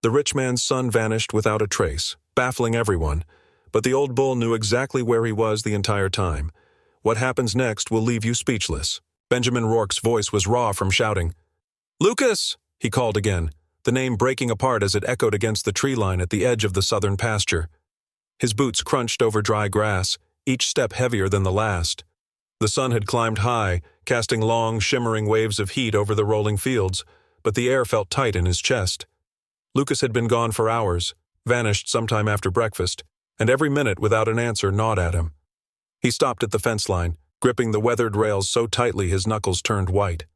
The rich man's son vanished without a trace, baffling everyone, but the old bull knew exactly where he was the entire time. What happens next will leave you speechless. Benjamin Rourke's voice was raw from shouting. "Lucas!" he called again, the name breaking apart as it echoed against the tree line at the edge of the southern pasture. His boots crunched over dry grass, each step heavier than the last. The sun had climbed high, casting long, shimmering waves of heat over the rolling fields, but the air felt tight in his chest. Lucas had been gone for hours, vanished sometime after breakfast, and every minute without an answer gnawed at him. He stopped at the fence line, gripping the weathered rails so tightly his knuckles turned white.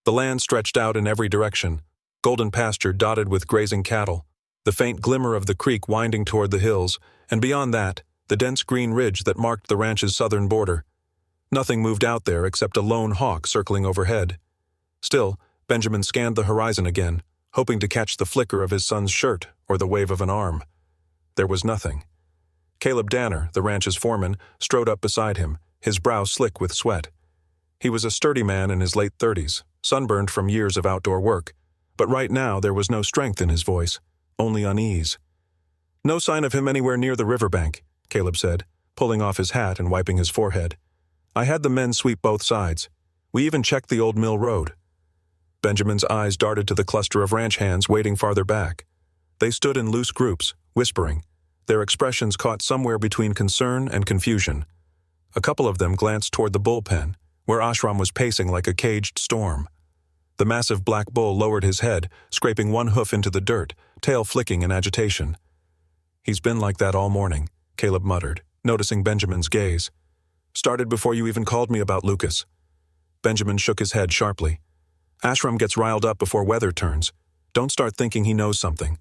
The land stretched out in every direction, golden pasture dotted with grazing cattle, the faint glimmer of the creek winding toward the hills, and beyond that, the dense green ridge that marked the ranch's southern border. Nothing moved out there except a lone hawk circling overhead. Still, Benjamin scanned the horizon again, hoping to catch the flicker of his son's shirt or the wave of an arm. There was nothing. Caleb Danner, the ranch's foreman, strode up beside him, his brow slick with sweat. He was a sturdy man in his late 30s, sunburned from years of outdoor work, but right now there was no strength in his voice, only unease. "No sign of him anywhere near the riverbank," Caleb said, pulling off his hat and wiping his forehead. "I had the men sweep both sides. We even checked the old mill road." Benjamin's eyes darted to the cluster of ranch hands waiting farther back. They stood in loose groups, whispering, their expressions caught somewhere between concern and confusion. A couple of them glanced toward the bullpen, where Ashram was pacing like a caged storm. The massive black bull lowered his head, scraping one hoof into the dirt, tail flicking in agitation. "He's been like that all morning," Caleb muttered, noticing Benjamin's gaze. "Started before you even called me about Lucas." Benjamin shook his head sharply. "Ashram gets riled up before weather turns. Don't start thinking he knows something."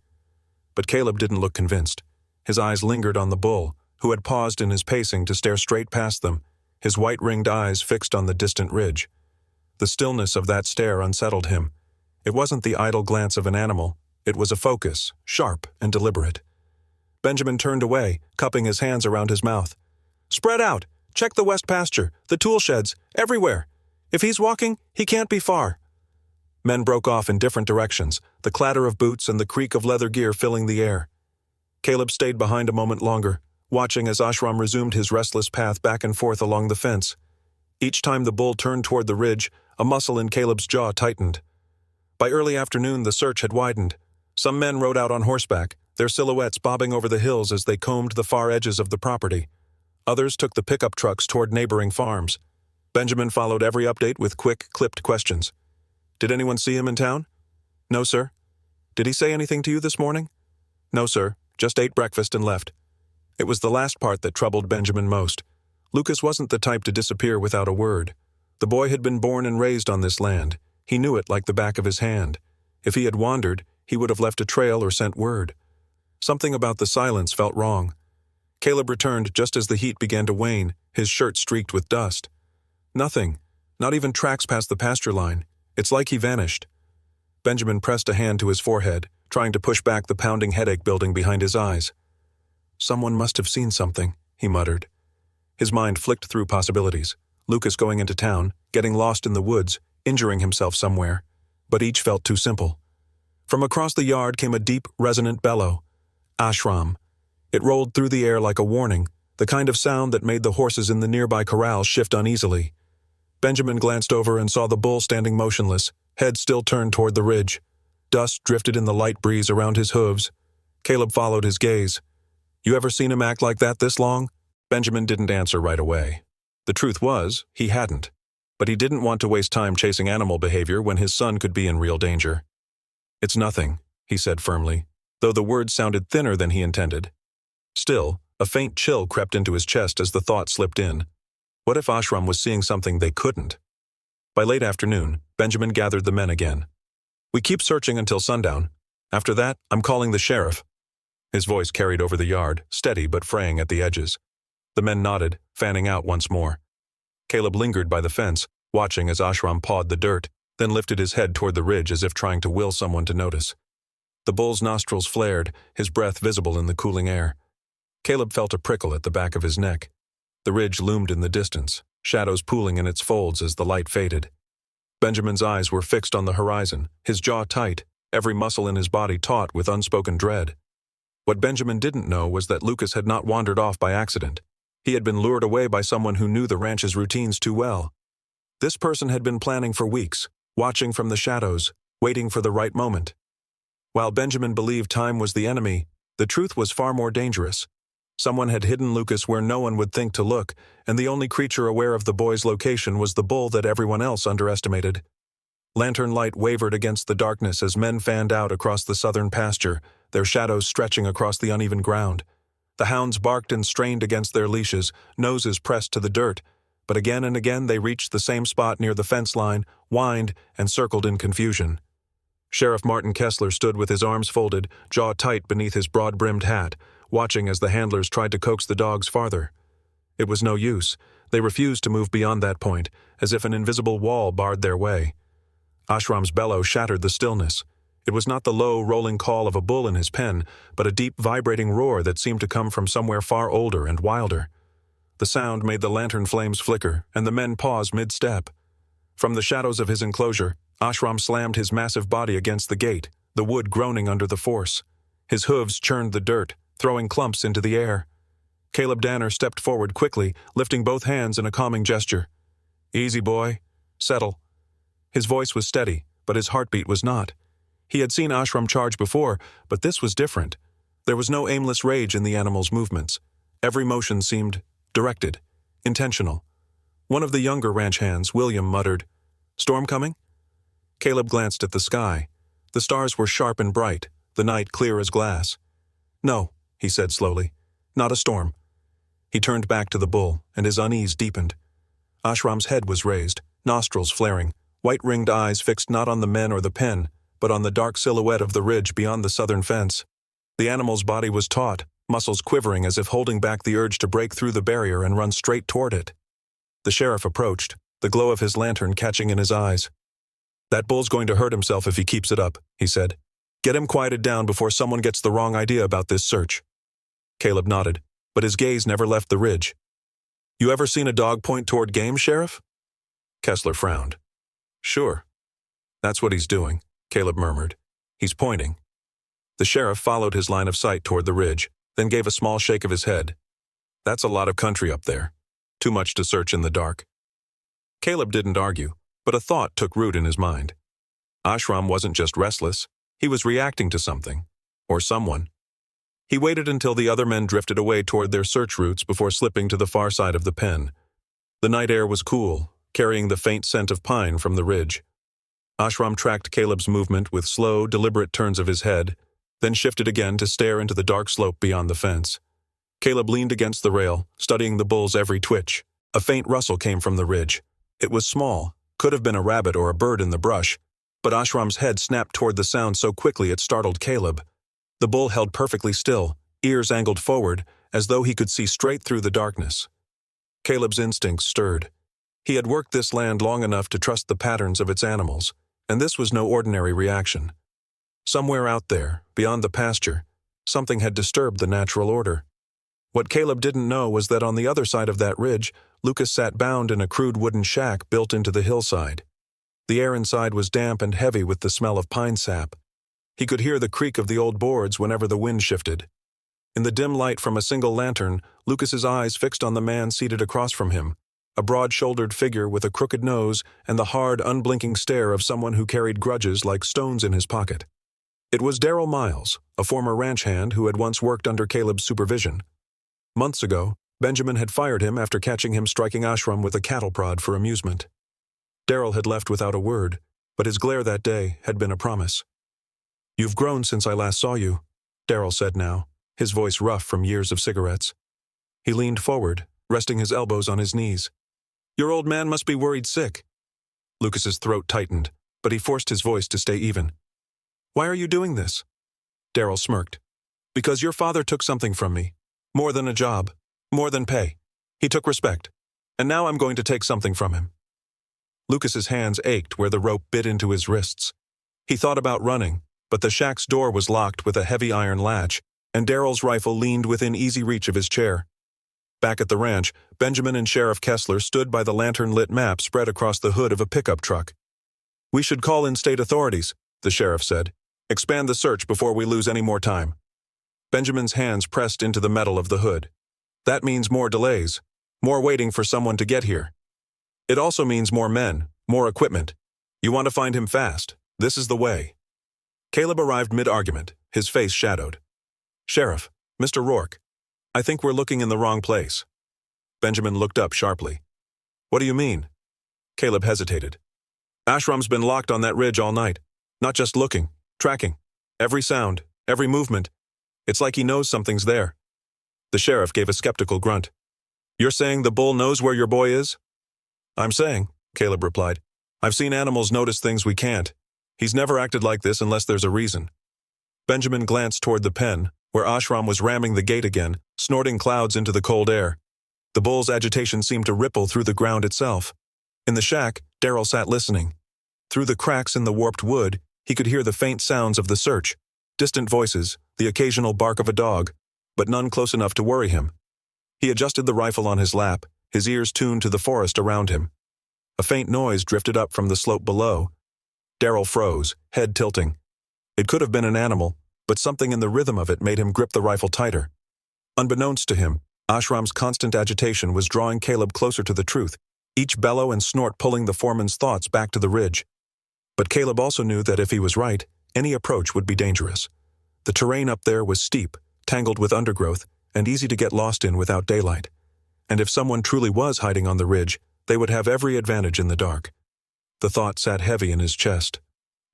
But Caleb didn't look convinced. His eyes lingered on the bull, who had paused in his pacing to stare straight past them, his white-ringed eyes fixed on the distant ridge. The stillness of that stare unsettled him. It wasn't the idle glance of an animal. It was a focus, sharp and deliberate. Benjamin turned away, cupping his hands around his mouth. "Spread out! Check the west pasture, the tool sheds, everywhere! If he's walking, he can't be far." Men broke off in different directions, the clatter of boots and the creak of leather gear filling the air. Caleb stayed behind a moment longer, watching as Ashram resumed his restless path back and forth along the fence. Each time the bull turned toward the ridge, a muscle in Caleb's jaw tightened. By early afternoon, the search had widened. Some men rode out on horseback, their silhouettes bobbing over the hills as they combed the far edges of the property. Others took the pickup trucks toward neighboring farms. Benjamin followed every update with quick, clipped questions. "Did anyone see him in town?" "No, sir." "Did he say anything to you this morning?" "No, sir. Just ate breakfast and left." It was the last part that troubled Benjamin most. Lucas wasn't the type to disappear without a word. The boy had been born and raised on this land. He knew it like the back of his hand. If he had wandered, he would have left a trail or sent word. Something about the silence felt wrong. Caleb returned just as the heat began to wane, his shirt streaked with dust. "Nothing. Not even tracks past the pasture line. It's like he vanished." Benjamin pressed a hand to his forehead, trying to push back the pounding headache building behind his eyes. "Someone must have seen something," he muttered. His mind flicked through possibilities. Lucas going into town, getting lost in the woods, injuring himself somewhere. But each felt too simple. From across the yard came a deep, resonant bellow. Ashram. It rolled through the air like a warning, the kind of sound that made the horses in the nearby corral shift uneasily. Benjamin glanced over and saw the bull standing motionless, head still turned toward the ridge. Dust drifted in the light breeze around his hooves. Caleb followed his gaze. "You ever seen him act like that this long?" Benjamin didn't answer right away. The truth was, he hadn't. But he didn't want to waste time chasing animal behavior when his son could be in real danger. "It's nothing," he said firmly, though the words sounded thinner than he intended. Still, a faint chill crept into his chest as the thought slipped in. What if Ashram was seeing something they couldn't? By late afternoon, Benjamin gathered the men again. "We keep searching until sundown. After that, I'm calling the sheriff." His voice carried over the yard, steady but fraying at the edges. The men nodded, fanning out once more. Caleb lingered by the fence, watching as Ashram pawed the dirt, then lifted his head toward the ridge as if trying to will someone to notice. The bull's nostrils flared, his breath visible in the cooling air. Caleb felt a prickle at the back of his neck. The ridge loomed in the distance, shadows pooling in its folds as the light faded. Benjamin's eyes were fixed on the horizon, his jaw tight, every muscle in his body taut with unspoken dread. What Benjamin didn't know was that Lucas had not wandered off by accident. He had been lured away by someone who knew the ranch's routines too well. This person had been planning for weeks, watching from the shadows, waiting for the right moment. While Benjamin believed time was the enemy, the truth was far more dangerous. Someone had hidden Lucas where no one would think to look, and the only creature aware of the boy's location was the bull that everyone else underestimated. Lantern light wavered against the darkness as men fanned out across the southern pasture, their shadows stretching across the uneven ground. The hounds barked and strained against their leashes, noses pressed to the dirt, but again and again they reached the same spot near the fence line, whined, and circled in confusion. Sheriff Martin Kessler stood with his arms folded, jaw tight beneath his broad-brimmed hat, watching as the handlers tried to coax the dogs farther. It was no use. They refused to move beyond that point, as if an invisible wall barred their way. Ashram's bellow shattered the stillness. It was not the low, rolling call of a bull in his pen, but a deep, vibrating roar that seemed to come from somewhere far older and wilder. The sound made the lantern flames flicker, and the men paused mid-step. From the shadows of his enclosure, Ashram slammed his massive body against the gate, the wood groaning under the force. His hooves churned the dirt, throwing clumps into the air. Caleb Danner stepped forward quickly, lifting both hands in a calming gesture. "Easy, boy. Settle." His voice was steady, but his heartbeat was not. He had seen Ashram charge before, but this was different. There was no aimless rage in the animal's movements. Every motion seemed directed, intentional. One of the younger ranch hands, William, muttered, "Storm coming?" Caleb glanced at the sky. The stars were sharp and bright, the night clear as glass. "No," he said slowly, "not a storm." He turned back to the bull, and his unease deepened. Ashram's head was raised, nostrils flaring, white-ringed eyes fixed not on the men or the pen, but on the dark silhouette of the ridge beyond the southern fence. The animal's body was taut, muscles quivering as if holding back the urge to break through the barrier and run straight toward it. The sheriff approached, the glow of his lantern catching in his eyes. "That bull's going to hurt himself if he keeps it up," he said. "Get him quieted down before someone gets the wrong idea about this search." Caleb nodded, but his gaze never left the ridge. "You ever seen a dog point toward game, Sheriff?" Kessler frowned. "Sure. That's what he's doing," Caleb murmured. "He's pointing." The sheriff followed his line of sight toward the ridge, then gave a small shake of his head. "That's a lot of country up there. Too much to search in the dark." Caleb didn't argue, but a thought took root in his mind. Ashram wasn't just restless, he was reacting to something, or someone. He waited until the other men drifted away toward their search routes before slipping to the far side of the pen. The night air was cool, carrying the faint scent of pine from the ridge. Ashram tracked Caleb's movement with slow, deliberate turns of his head, then shifted again to stare into the dark slope beyond the fence. Caleb leaned against the rail, studying the bull's every twitch. A faint rustle came from the ridge. It was small, could have been a rabbit or a bird in the brush, but Ashram's head snapped toward the sound so quickly it startled Caleb. The bull held perfectly still, ears angled forward, as though he could see straight through the darkness. Caleb's instincts stirred. He had worked this land long enough to trust the patterns of its animals, and this was no ordinary reaction. Somewhere out there, beyond the pasture, something had disturbed the natural order. What Caleb didn't know was that on the other side of that ridge, Lucas sat bound in a crude wooden shack built into the hillside. The air inside was damp and heavy with the smell of pine sap. He could hear the creak of the old boards whenever the wind shifted. In the dim light from a single lantern, Lucas's eyes fixed on the man seated across from him, a broad-shouldered figure with a crooked nose and the hard, unblinking stare of someone who carried grudges like stones in his pocket. It was Darrell Miles, a former ranch hand who had once worked under Caleb's supervision. Months ago, Benjamin had fired him after catching him striking Ashram with a cattle prod for amusement. Darrell had left without a word, but his glare that day had been a promise. "You've grown since I last saw you," Darrell said now, his voice rough from years of cigarettes. He leaned forward, resting his elbows on his knees. "Your old man must be worried sick." Lucas's throat tightened, but he forced his voice to stay even. "Why are you doing this?" Darrell smirked. "Because your father took something from me. More than a job. More than pay. He took respect. And now I'm going to take something from him." Lucas's hands ached where the rope bit into his wrists. He thought about running, but the shack's door was locked with a heavy iron latch, and Darrell's rifle leaned within easy reach of his chair. Back at the ranch, Benjamin and Sheriff Kessler stood by the lantern-lit map spread across the hood of a pickup truck. "We should call in state authorities," the sheriff said. Expand the search before we lose any more time. Benjamin's hands pressed into the metal of the hood. That means more delays, more waiting for someone to get here. It also means more men, more equipment. You want to find him fast. This is the way. Caleb arrived mid-argument, his face shadowed. Sheriff, Mr. Rourke, I think we're looking in the wrong place. Benjamin looked up sharply. What do you mean? Caleb hesitated. Ashram's been locked on that ridge all night. Not just looking, tracking. Every sound, every movement. It's like he knows something's there. The sheriff gave a skeptical grunt. You're saying the bull knows where your boy is? I'm saying, Caleb replied. I've seen animals notice things we can't. He's never acted like this unless there's a reason. Benjamin glanced toward the pen, where Ashram was ramming the gate again, snorting clouds into the cold air. The bull's agitation seemed to ripple through the ground itself. In the shack, Darrell sat listening. Through the cracks in the warped wood, he could hear the faint sounds of the search, distant voices, the occasional bark of a dog, but none close enough to worry him. He adjusted the rifle on his lap, his ears tuned to the forest around him. A faint noise drifted up from the slope below. Darrell froze, head tilting. It could have been an animal, but something in the rhythm of it made him grip the rifle tighter. Unbeknownst to him, Ashram's constant agitation was drawing Caleb closer to the truth, each bellow and snort pulling the foreman's thoughts back to the ridge. But Caleb also knew that if he was right, any approach would be dangerous. The terrain up there was steep, tangled with undergrowth, and easy to get lost in without daylight. And if someone truly was hiding on the ridge, they would have every advantage in the dark. The thought sat heavy in his chest.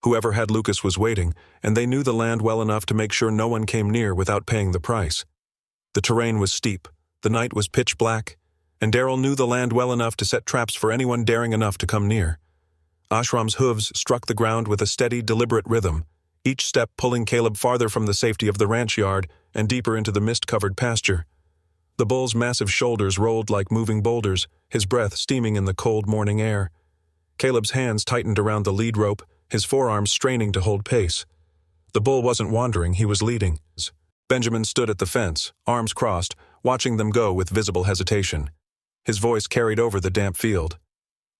Whoever had Lucas was waiting, and they knew the land well enough to make sure no one came near without paying the price. The terrain was steep, the night was pitch black, and Darrell knew the land well enough to set traps for anyone daring enough to come near. Ashram's hooves struck the ground with a steady, deliberate rhythm, each step pulling Caleb farther from the safety of the ranch yard and deeper into the mist-covered pasture. The bull's massive shoulders rolled like moving boulders, his breath steaming in the cold morning air. Caleb's hands tightened around the lead rope, his forearms straining to hold pace. The bull wasn't wandering, he was leading. Benjamin stood at the fence, arms crossed, watching them go with visible hesitation. His voice carried over the damp field.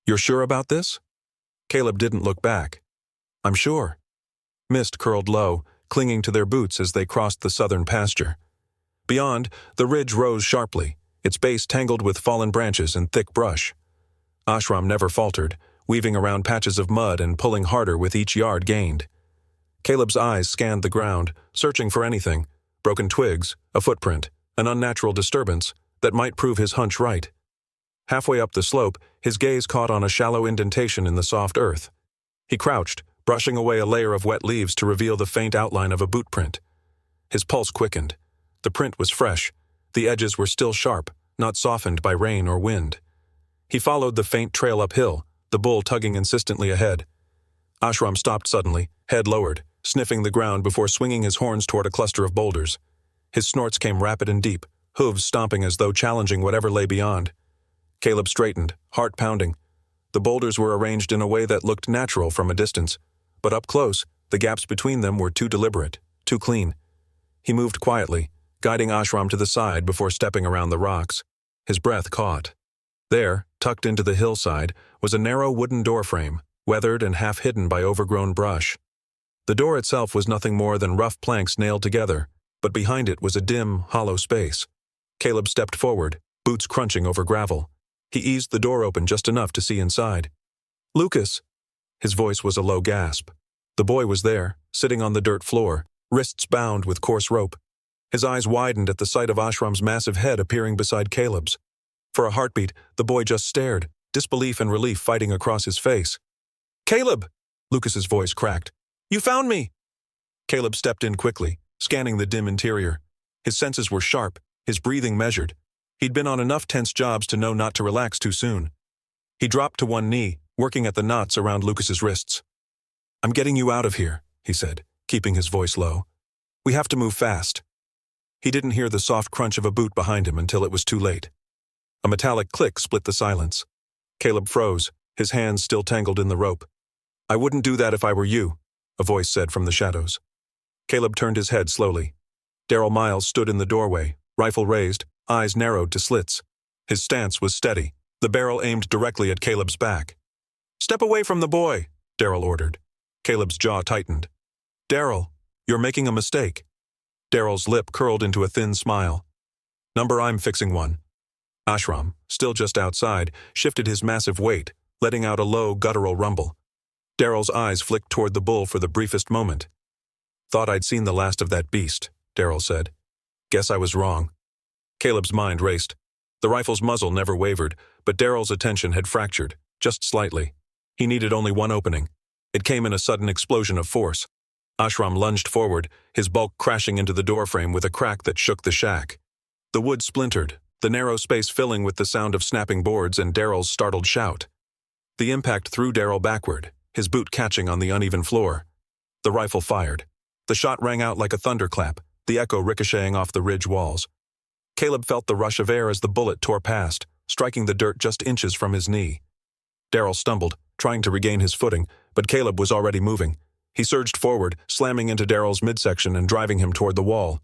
You're sure about this? Caleb didn't look back. I'm sure. Mist curled low, clinging to their boots as they crossed the southern pasture. Beyond, the ridge rose sharply, its base tangled with fallen branches and thick brush. Ashram never faltered, weaving around patches of mud and pulling harder with each yard gained. Caleb's eyes scanned the ground, searching for anything, broken twigs, a footprint, an unnatural disturbance that might prove his hunch right. Halfway up the slope, his gaze caught on a shallow indentation in the soft earth. He crouched, brushing away a layer of wet leaves to reveal the faint outline of a boot print. His pulse quickened. The print was fresh. The edges were still sharp, not softened by rain or wind. He followed the faint trail uphill, the bull tugging insistently ahead. Ashram stopped suddenly, head lowered, sniffing the ground before swinging his horns toward a cluster of boulders. His snorts came rapid and deep, hooves stomping as though challenging whatever lay beyond. Caleb straightened, heart pounding. The boulders were arranged in a way that looked natural from a distance, but up close, the gaps between them were too deliberate, too clean. He moved quietly, guiding Ashram to the side before stepping around the rocks. His breath caught. There, tucked into the hillside, was a narrow wooden doorframe, weathered and half hidden by overgrown brush. The door itself was nothing more than rough planks nailed together, but behind it was a dim, hollow space. Caleb stepped forward, boots crunching over gravel. He eased the door open just enough to see inside. Lucas! His voice was a low gasp. The boy was there, sitting on the dirt floor, wrists bound with coarse rope. His eyes widened at the sight of Ashram's massive head appearing beside Caleb's. For a heartbeat, the boy just stared, disbelief and relief fighting across his face. Caleb! Lucas's voice cracked. You found me! Caleb stepped in quickly, scanning the dim interior. His senses were sharp, his breathing measured. He'd been on enough tense jobs to know not to relax too soon. He dropped to one knee, working at the knots around Lucas's wrists. I'm getting you out of here, he said, keeping his voice low. We have to move fast. He didn't hear the soft crunch of a boot behind him until it was too late. A metallic click split the silence. Caleb froze, his hands still tangled in the rope. I wouldn't do that if I were you, a voice said from the shadows. Caleb turned his head slowly. Darrell Miles stood in the doorway, rifle raised, eyes narrowed to slits. His stance was steady, the barrel aimed directly at Caleb's back. Step away from the boy, Darrell ordered. Caleb's jaw tightened. Daryl, you're making a mistake. Daryl's lip curled into a thin smile. Number, I'm fixing one. Ashram, still just outside, shifted his massive weight, letting out a low, guttural rumble. Daryl's eyes flicked toward the bull for the briefest moment. Thought I'd seen the last of that beast, Daryl said. Guess I was wrong. Caleb's mind raced. The rifle's muzzle never wavered, but Daryl's attention had fractured, just slightly. He needed only one opening. It came in a sudden explosion of force. Ashram lunged forward, his bulk crashing into the doorframe with a crack that shook the shack. The wood splintered, the narrow space filling with the sound of snapping boards and Daryl's startled shout. The impact threw Daryl backward, his boot catching on the uneven floor. The rifle fired. The shot rang out like a thunderclap, the echo ricocheting off the ridge walls. Caleb felt the rush of air as the bullet tore past, striking the dirt just inches from his knee. Daryl stumbled, trying to regain his footing, but Caleb was already moving. He surged forward, slamming into Daryl's midsection and driving him toward the wall.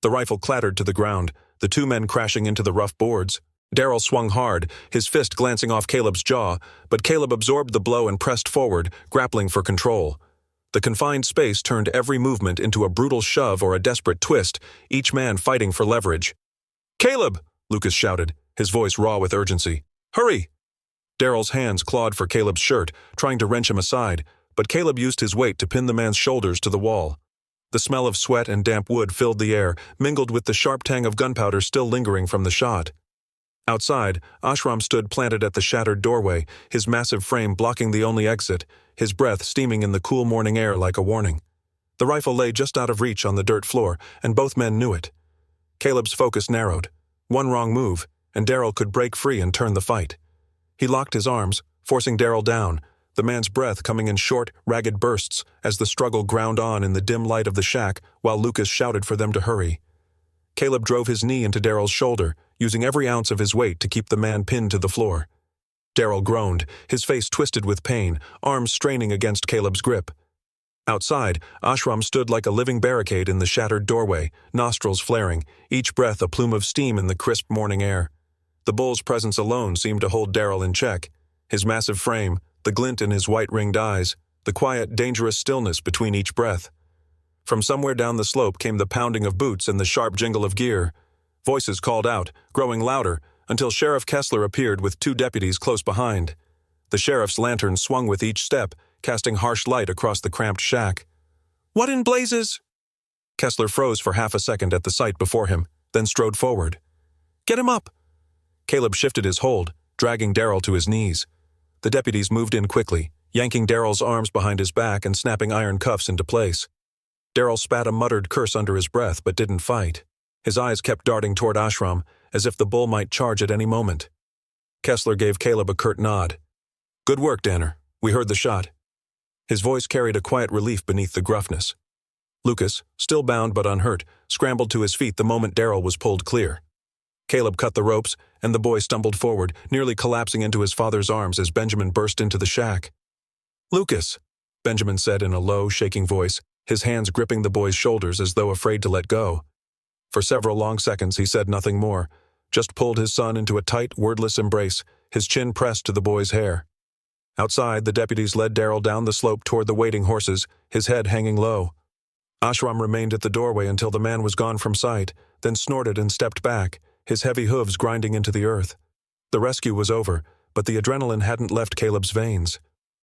The rifle clattered to the ground, the two men crashing into the rough boards. Daryl swung hard, his fist glancing off Caleb's jaw, but Caleb absorbed the blow and pressed forward, grappling for control. The confined space turned every movement into a brutal shove or a desperate twist, each man fighting for leverage. "Caleb!" Lucas shouted, his voice raw with urgency. "Hurry!" Daryl's hands clawed for Caleb's shirt, trying to wrench him aside, but Caleb used his weight to pin the man's shoulders to the wall. The smell of sweat and damp wood filled the air, mingled with the sharp tang of gunpowder still lingering from the shot. Outside, Ashram stood planted at the shattered doorway, his massive frame blocking the only exit, his breath steaming in the cool morning air like a warning. The rifle lay just out of reach on the dirt floor, and both men knew it. Caleb's focus narrowed. One wrong move, and Daryl could break free and turn the fight. He locked his arms, forcing Daryl down, the man's breath coming in short, ragged bursts as the struggle ground on in the dim light of the shack while Lucas shouted for them to hurry. Caleb drove his knee into Daryl's shoulder, using every ounce of his weight to keep the man pinned to the floor. Daryl groaned, his face twisted with pain, arms straining against Caleb's grip. Outside, Ashram stood like a living barricade in the shattered doorway, nostrils flaring, each breath a plume of steam in the crisp morning air. The bull's presence alone seemed to hold Daryl in check. His massive frame, the glint in his white-ringed eyes, the quiet, dangerous stillness between each breath. From somewhere down the slope came the pounding of boots and the sharp jingle of gear. Voices called out, growing louder, until Sheriff Kessler appeared with two deputies close behind. The sheriff's lantern swung with each step, casting harsh light across the cramped shack. "What in blazes?" Kessler froze for half a second at the sight before him, then strode forward. "Get him up!" Caleb shifted his hold, dragging Daryl to his knees. The deputies moved in quickly, yanking Daryl's arms behind his back and snapping iron cuffs into place. Daryl spat a muttered curse under his breath but didn't fight. His eyes kept darting toward Ashram, as if the bull might charge at any moment. Kessler gave Caleb a curt nod. "Good work, Danner. We heard the shot." His voice carried a quiet relief beneath the gruffness. Lucas, still bound but unhurt, scrambled to his feet the moment Daryl was pulled clear. Caleb cut the ropes, and the boy stumbled forward, nearly collapsing into his father's arms as Benjamin burst into the shack. "Lucas," Benjamin said in a low, shaking voice, his hands gripping the boy's shoulders as though afraid to let go. For several long seconds he said nothing more, just pulled his son into a tight, wordless embrace, his chin pressed to the boy's hair. Outside, the deputies led Daryl down the slope toward the waiting horses, his head hanging low. Ashram remained at the doorway until the man was gone from sight, then snorted and stepped back, his heavy hooves grinding into the earth. The rescue was over, but the adrenaline hadn't left Caleb's veins.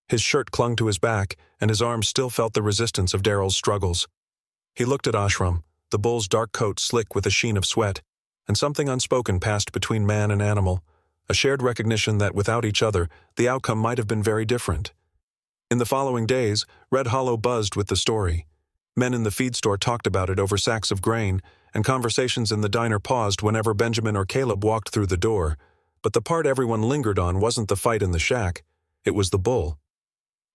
His shirt clung to his back, and his arms still felt the resistance of Daryl's struggles. He looked at Ashram, the bull's dark coat slick with a sheen of sweat, and something unspoken passed between man and animal, a shared recognition that without each other, the outcome might have been very different. In the following days, Red Hollow buzzed with the story. Men in the feed store talked about it over sacks of grain, and conversations in the diner paused whenever Benjamin or Caleb walked through the door. But the part everyone lingered on wasn't the fight in the shack. It was the bull.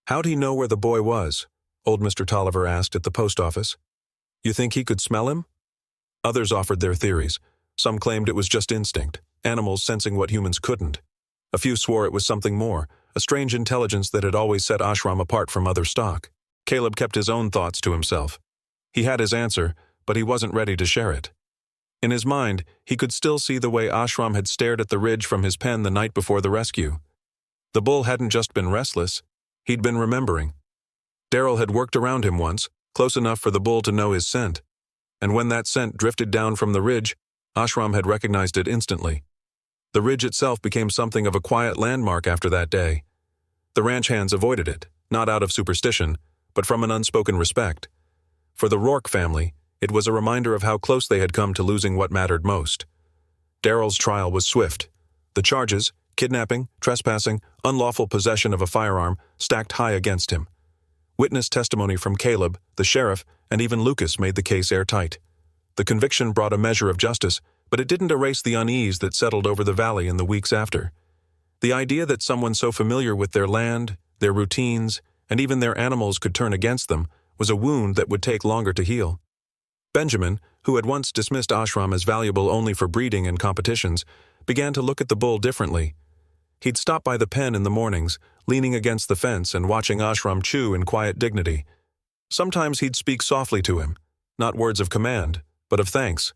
"How'd he know where the boy was?" old Mr. Tolliver asked at the post office. "You think he could smell him?" Others offered their theories. Some claimed it was just instinct, animals sensing what humans couldn't. A few swore it was something more, a strange intelligence that had always set Ashram apart from other stock. Caleb kept his own thoughts to himself. He had his answer, but he wasn't ready to share it. In his mind, he could still see the way Ashram had stared at the ridge from his pen the night before the rescue. The bull hadn't just been restless, he'd been remembering. Daryl had worked around him once, close enough for the bull to know his scent. And when that scent drifted down from the ridge, Ashram had recognized it instantly. The ridge itself became something of a quiet landmark after that day. The ranch hands avoided it, not out of superstition, but from an unspoken respect. For the Rourke family, it was a reminder of how close they had come to losing what mattered most. Daryl's trial was swift. The charges, kidnapping, trespassing, unlawful possession of a firearm, stacked high against him. Witness testimony from Caleb, the sheriff, and even Lucas made the case airtight. The conviction brought a measure of justice, but it didn't erase the unease that settled over the valley in the weeks after. The idea that someone so familiar with their land, their routines, and even their animals could turn against them was a wound that would take longer to heal. Benjamin, who had once dismissed Ashram as valuable only for breeding and competitions, began to look at the bull differently. He'd stop by the pen in the mornings, leaning against the fence and watching Ashram chew in quiet dignity. Sometimes he'd speak softly to him, not words of command, but of thanks.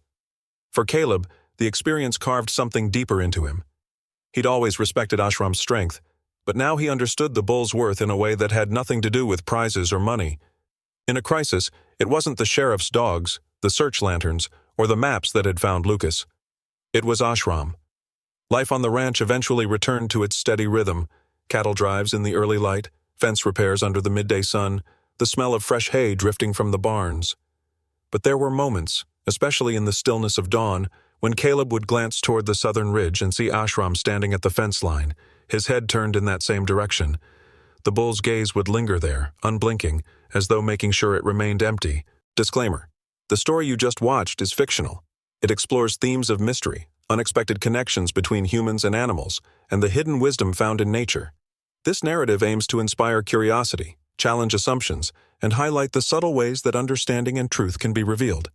For Caleb, the experience carved something deeper into him. He'd always respected Ashram's strength, but now he understood the bull's worth in a way that had nothing to do with prizes or money. In a crisis, it wasn't the sheriff's dogs, the search lanterns, or the maps that had found Lucas. It was Ashram. Life on the ranch eventually returned to its steady rhythm: cattle drives in the early light, fence repairs under the midday sun, the smell of fresh hay drifting from the barns. But there were moments, especially in the stillness of dawn, when Caleb would glance toward the southern ridge and see Ashram standing at the fence line, his head turned in that same direction. The bull's gaze would linger there, unblinking, as though making sure it remained empty. Disclaimer: the story you just watched is fictional. It explores themes of mystery, unexpected connections between humans and animals, and the hidden wisdom found in nature. This narrative aims to inspire curiosity, challenge assumptions, and highlight the subtle ways that understanding and truth can be revealed.